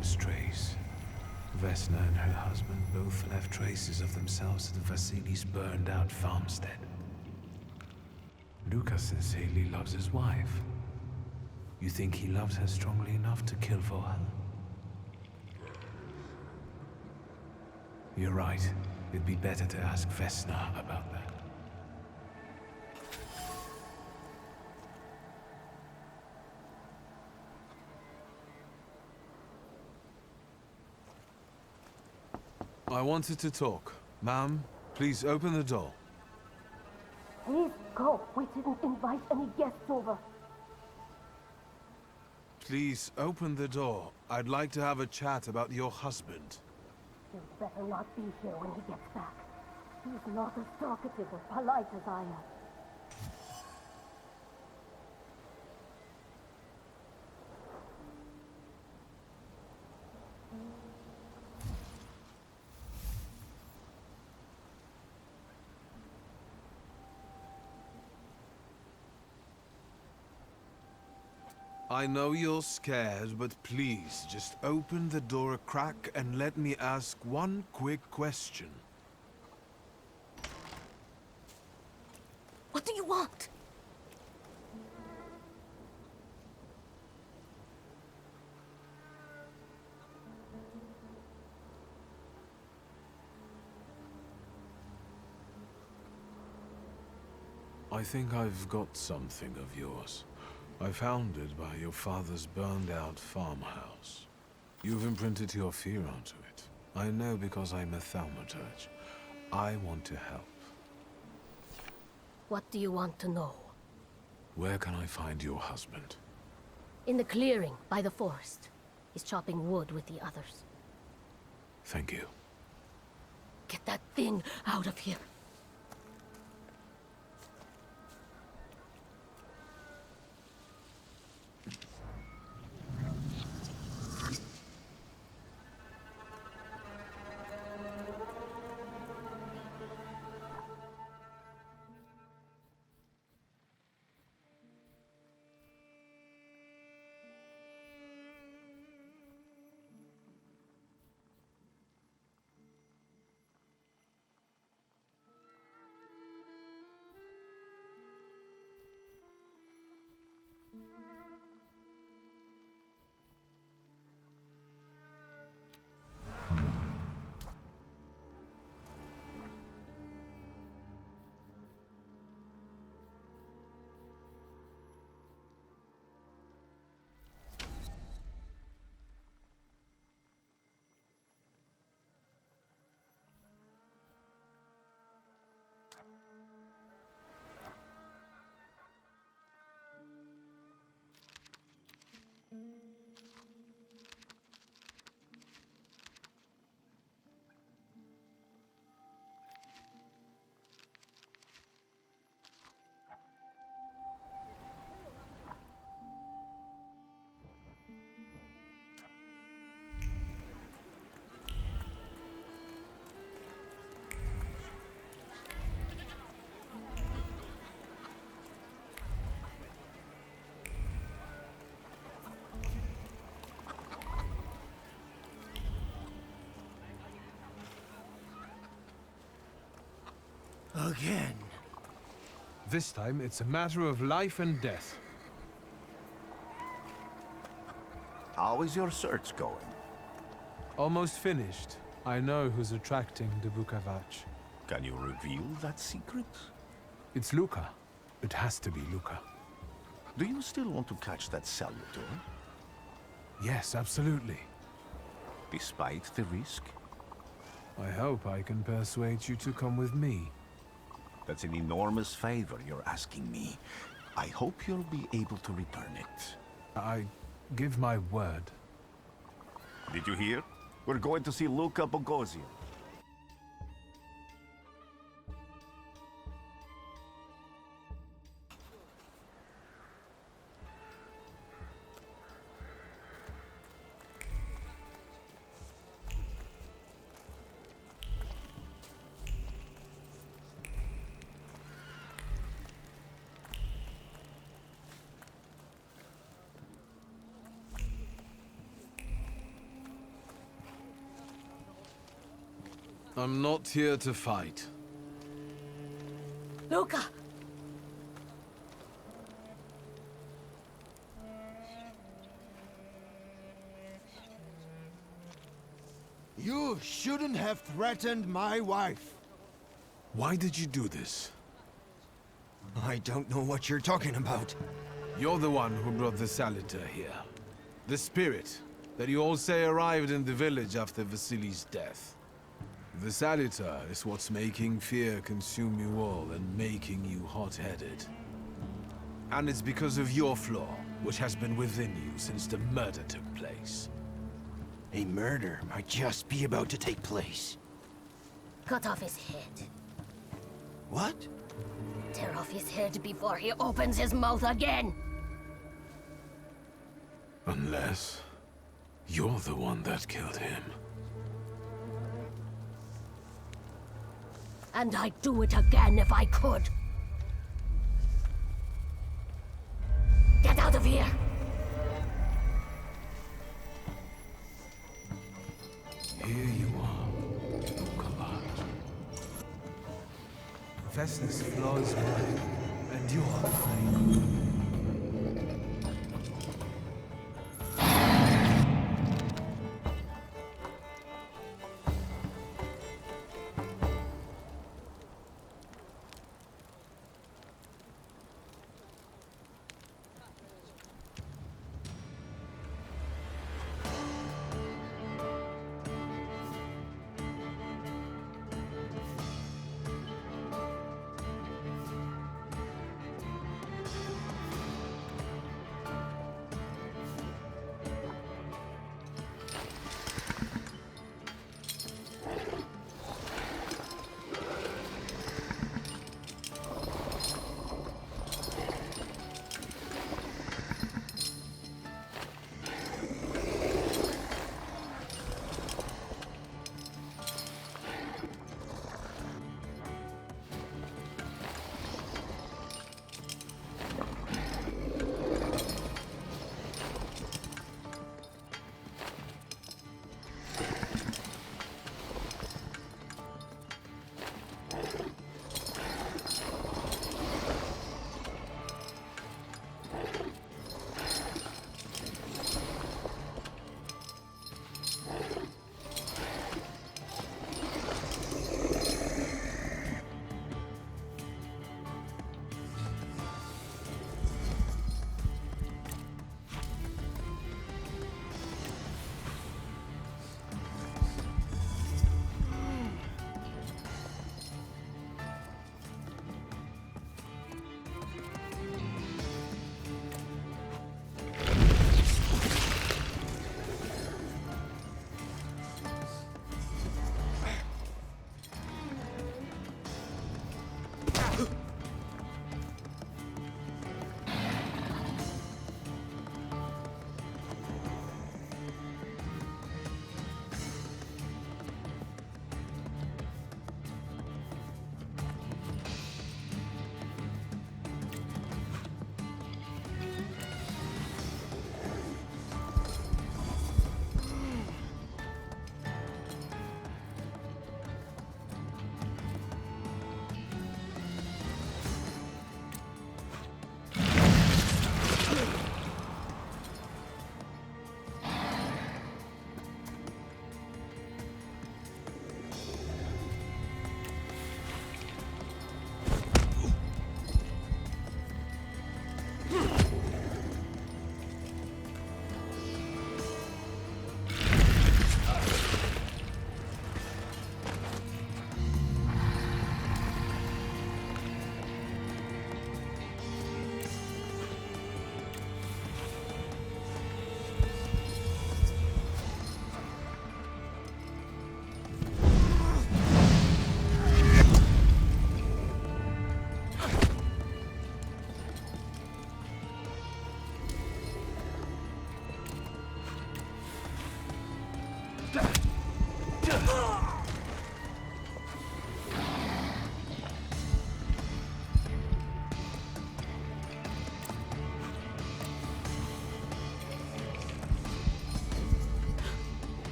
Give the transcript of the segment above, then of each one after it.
man's trace. Vesna and her husband both left traces of themselves at Vasily's burned-out farmstead. Luca sincerely loves his wife. You think he loves her strongly enough to kill for her? You're right. It'd be better to ask Vesna about that. I wanted to talk. Ma'am, please open the door. Please go. We didn't invite any guests over. Please open the door. I'd like to have a chat about your husband. You better not be here when he gets back. He's not as talkative or polite as I am. I know you're scared, but please, just open the door a crack and let me ask one quick question. What do you want? I think I've got something of yours. I found it by your father's burned-out farmhouse. You've imprinted your fear onto it. I know because I'm a Thaumaturge. I want to help. What do you want to know? Where can I find your husband? In the clearing, by the forest. He's chopping wood with the others. Thank you. Get that thing out of here. Again. This time, it's a matter of life and death. How is your search going? Almost finished. I know who's attracting the Bukavach. Can you reveal that secret? It's Luca. It has to be Luca. Do you still want to catch that Salutor? Yes, absolutely. Despite the risk? I hope I can persuade you to come with me. That's an enormous favor you're asking me. I hope you'll be able to return it. I give my word. Did you hear? We're going to see Luca Bogosian. I'm not here to fight. Luca! You shouldn't have threatened my wife. Why did you do this? I don't know what you're talking about. You're the one who brought the Saliter here. The spirit that you all say arrived in the village after Vasily's death. The Saliter is what's making fear consume you all and making you hot-headed. And it's because of your flaw, which has been within you since the murder took place. A murder might just be about to take place. Cut off his head. What? Tear off his head before he opens his mouth again! Unless you're the one that killed him. And I'd do it again if I could. Get out of here! Here you are, Nikolai. Vesna's flaw is mine, and you are free.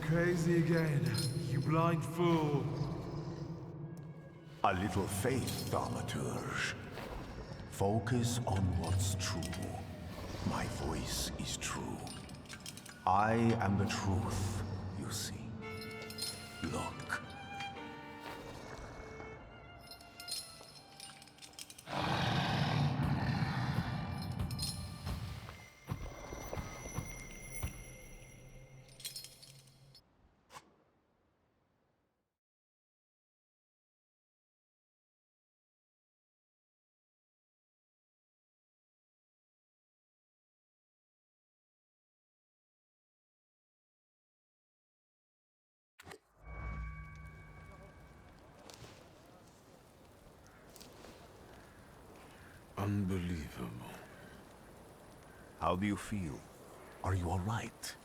crazy again, you blind fool. A little faith, Thaumaturge. Focus on what's true. My voice is true. I am the truth, you see. Look. Unbelievable. How do you feel? Are you all right?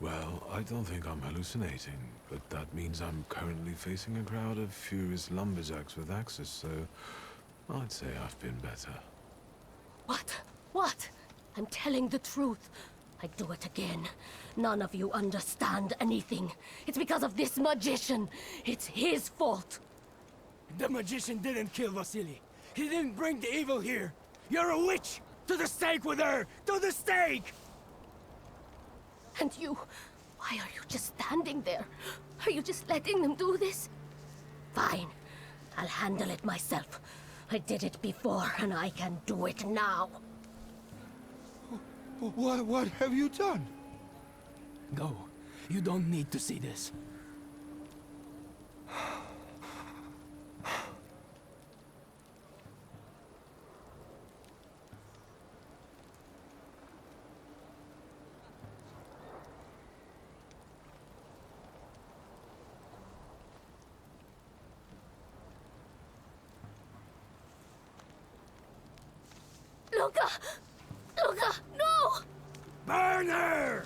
Well, I don't think I'm hallucinating, but that means I'm currently facing a crowd of furious lumberjacks with axes, so I'd say I've been better. What? What? I'm telling the truth. I do it again. None of you understand anything. It's because of this magician. It's his fault. The magician didn't kill Vasily. He didn't bring the evil here. You're a witch! To the stake with her! To the stake! And you, why are you just standing there? Are you just letting them do this? Fine. I'll handle it myself. I did it before, and I can do it now. What have you done? Go. You don't need to see this. Luca! Luca, no! Burn her!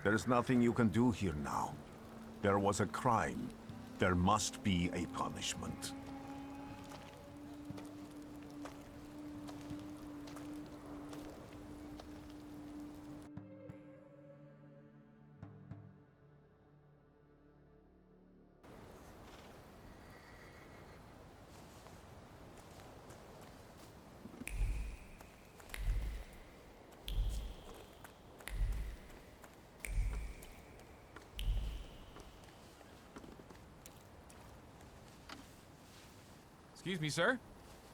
There's nothing you can do here now. There was a crime. There must be a punishment. Excuse me, sir.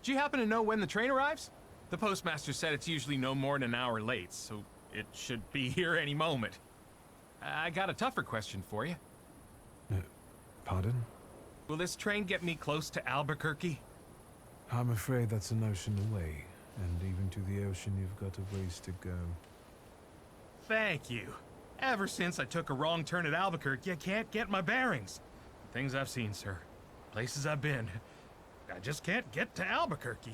Do you happen to know when the train arrives? The postmaster said it's usually no more than an hour late, so it should be here any moment. I got a tougher question for you. Pardon? Will this train get me close to Albuquerque? I'm afraid that's an ocean away, and even to the ocean you've got a ways to go. Thank you. Ever since I took a wrong turn at Albuquerque, I can't get my bearings. Things I've seen, sir. Places I've been. I just can't get to Albuquerque.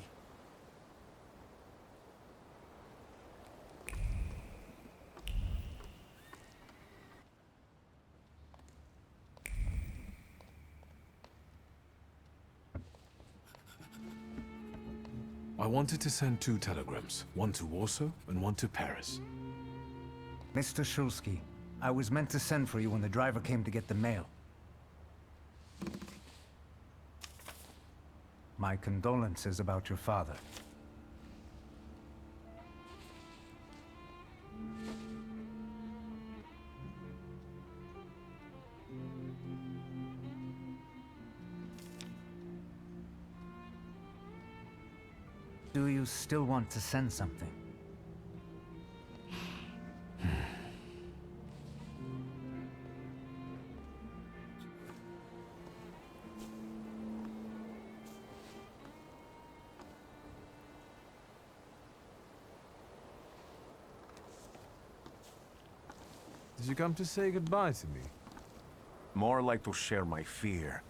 I wanted to send 2 telegrams, one to Warsaw and one to Paris. Mr. Shulsky, I was meant to send for you when the driver came to get the mail. My condolences about your father. Do you still want to send something? Did you come to say goodbye to me? More like to share my fear.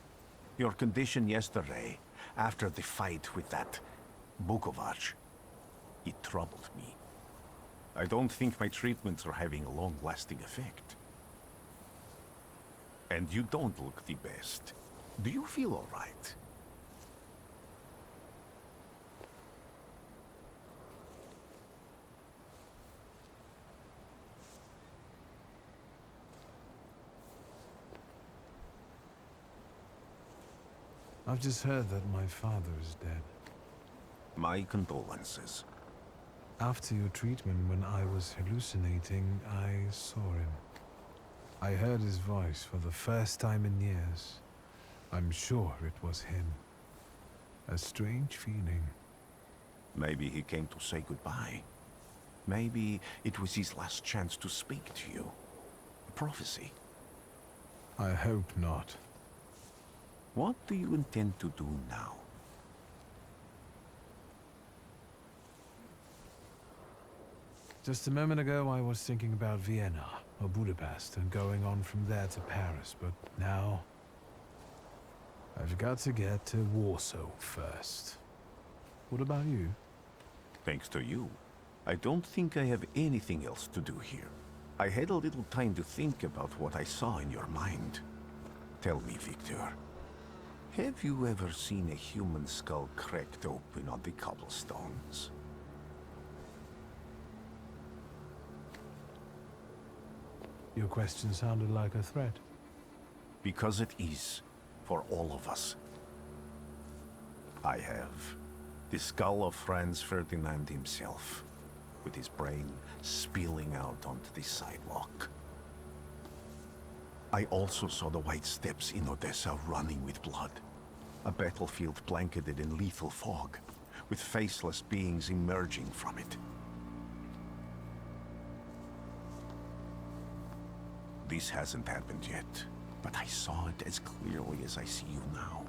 Your condition yesterday, after the fight with that Bukovac, it troubled me. I don't think my treatments are having a long-lasting effect. And you don't look the best. Do you feel all right? I've just heard that my father is dead. My condolences. After your treatment, when I was hallucinating, I saw him. I heard his voice for the first time in years. I'm sure it was him. A strange feeling. Maybe he came to say goodbye. Maybe it was his last chance to speak to you. A prophecy. I hope not. What do you intend to do now? Just a moment ago, I was thinking about Vienna or Budapest and going on from there to Paris, but now I've got to get to Warsaw first. What about you? Thanks to you, I don't think I have anything else to do here. I had a little time to think about what I saw in your mind. Tell me, Victor, have you ever seen a human skull cracked open on the cobblestones? Your question sounded like a threat. Because it is, for all of us. I have the skull of Franz Ferdinand himself, with his brain spilling out onto the sidewalk. I also saw the white steps in Odessa running with blood. A battlefield blanketed in lethal fog, with faceless beings emerging from it. This hasn't happened yet, but I saw it as clearly as I see you now.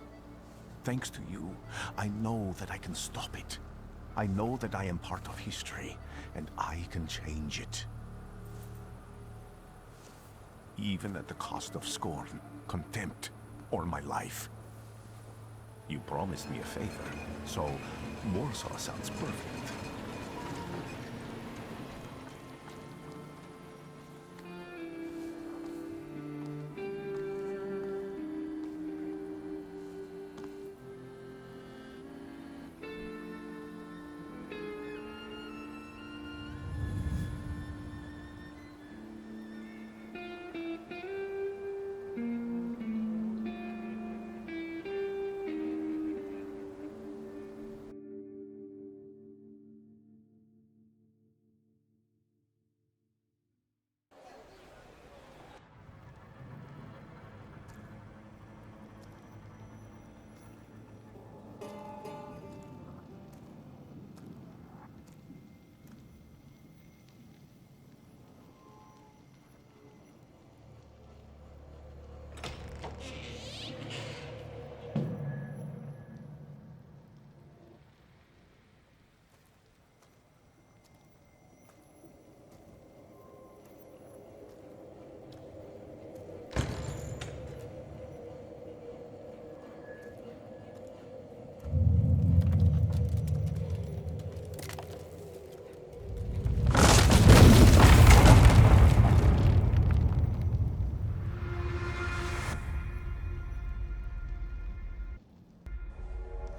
Thanks to you, I know that I can stop it. I know that I am part of history, and I can change it. Even at the cost of scorn, contempt, or my life. You promised me a favor, so Warsaw sounds perfect.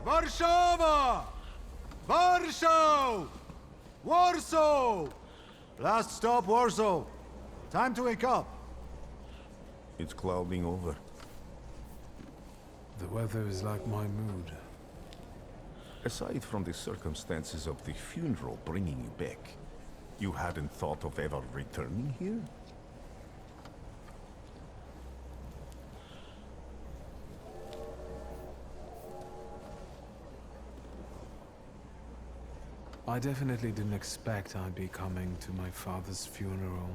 Warszawa! Warsaw! Warsaw! Last stop, Warsaw. Time to wake up. It's clouding over. The weather is like my mood. Aside from the circumstances of the funeral bringing you back, you hadn't thought of ever returning here? I definitely didn't expect I'd be coming to my father's funeral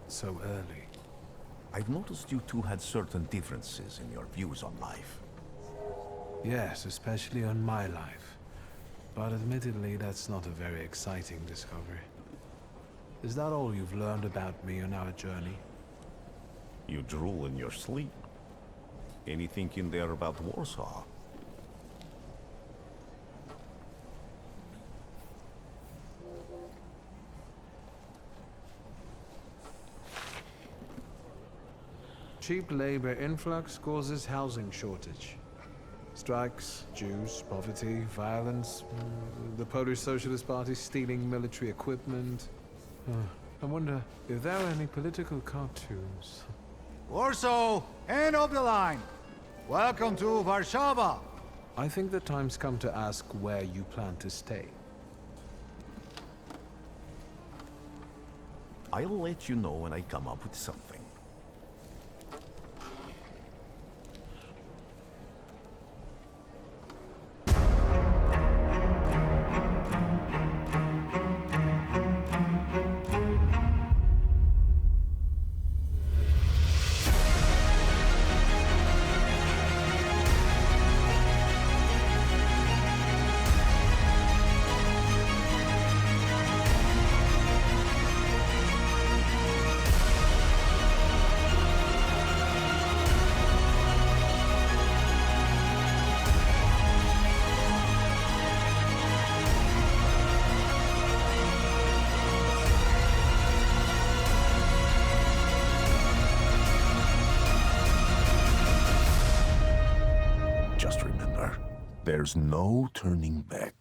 so early. I've noticed you two had certain differences in your views on life. Yes, especially on my life. But admittedly, that's not a very exciting discovery. Is that all you've learned about me on our journey? You drool in your sleep. Anything in there about Warsaw? Cheap labor influx causes housing shortage. Strikes, Jews, poverty, violence, the Polish Socialist Party stealing military equipment. I wonder if there are any political cartoons. Warsaw, end of the line. Welcome to Warszawa. I think the time's come to ask where you plan to stay. I'll let you know when I come up with something. Just remember, there's no turning back.